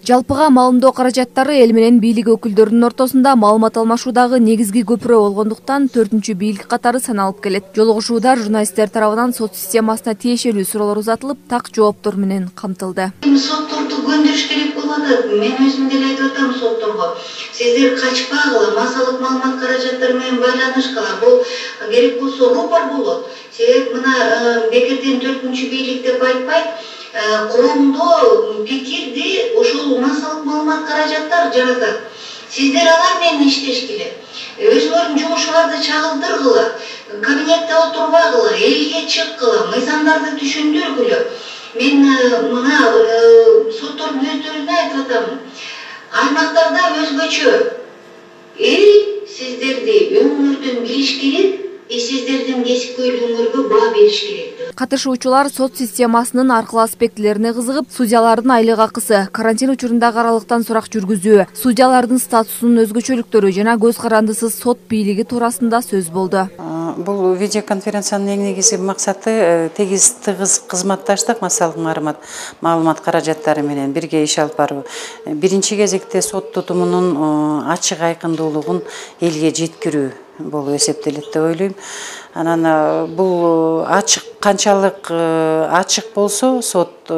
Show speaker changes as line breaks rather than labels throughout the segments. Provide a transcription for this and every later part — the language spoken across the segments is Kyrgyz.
Жалпыга маалымдоо каражаттары эл менен бийлик өкүлдөрүнүн ортосунда маалымат алмашуудагы негизги көпүрө болгондуктан 4-чү бийлик катары саналып келет. Жолугушуудар журналисттер тарабынан сот системасына тиешелүү суроолор узатылып, так жооптор менен камтылды.
Сотторду көндүрүш керек болот. Мен өзүм деле айтып атам сотторго. Сиздер качпагыла, массалык маалымат каражаттары менен байланышкыла. Бул керек болсо рупор болот. Себеп мына бекерден 4-чү бийлик деп айтпайт. Коомдо пикирди ошол массалык маалымат каражаттар жаратат. Сиздер алар менен иштеш керек. Өзүңөрдүн жумушуңарды чагылдыргыла, кабинетте отурбагыла, элге чыккыла, мыйзамдарды түшүндүргүлө. Мен мына соттордун өздөрүнө айтып атам. Аймактарда өзгөчө. Эл сиздерди өңүрдөн билиш керек, сиздердин кесипкөйлүгүңөргө баа бериш керек.
Катышуучулар сот системасынын ар кыл аспектилерине кызыгып, судьялардын айлык акысы, карантин учурундагы аралыктан сурак жүргүзүү, судьялардын статусунун өзгөчөлүктөрү жана көз карандысыз сот бийлиги туурасында сөз болду.
Бул видеоконференциянын эң негизги максаты тыгыз кызматташтык массалык маалымат каражаттары менен бирге иш алып баруу. Биринчи кезекте сот тутумунун ачык айкындуулугун элге жеткирүү болуп эсептелет деп ойлойм. Анан бул канчалык ачык болсо сот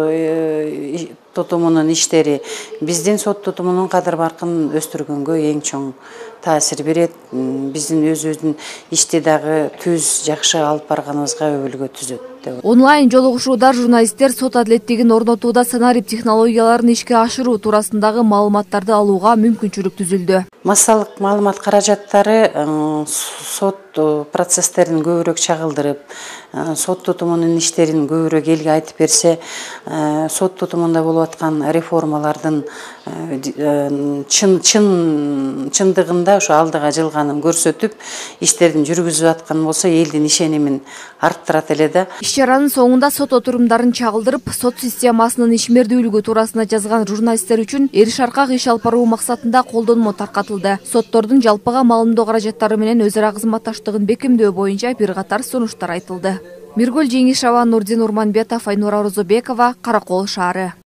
тутумунун иштери биздин сот тутумунун кадыр-баркын өстүргөнгө эң чоң таасир берет. Биздин өзүбүздүн ишти дагы түз жакшы алып барганыбызга өбөлгө түзөт.
Онлайн жолугушуудар журналисттер сот адилеттигин орнотууда санарип технологияларын ишке ашыруу туурасындагы маалыматтарды алууга мүмкүнчүлүк түзүлдү.
Массалык маалымат каражаттары сот процесстерин көбүрөөк чагылдырып, сот тутумунун иштерин көбүрөөк элге айтып берсе, сот тутумунда болуп аткан реформалардын чындыгында ошо алдыга жылганын көрсөтүп, иштерин жүргүзүп аткан болсо, элдин ишенимин арттырат эле да.
Иш-чаранын соңунда сот отурумдарын чагылдырып, сот системасынын ишмердүүлүгү туурасында жазган журналисттер үчүн эр шаркак иш алып баруу максатында колдонмо таркатылды. Соттордун жалпыга маалымдоо каражаттары менен өз ара кызматташтыгын бекемдөө боюнча бир катар сунуштар айтылды. Миргүл Жеңишова, Нурдин Урманбетов, Айнура Орозобекова, Каракол шаары.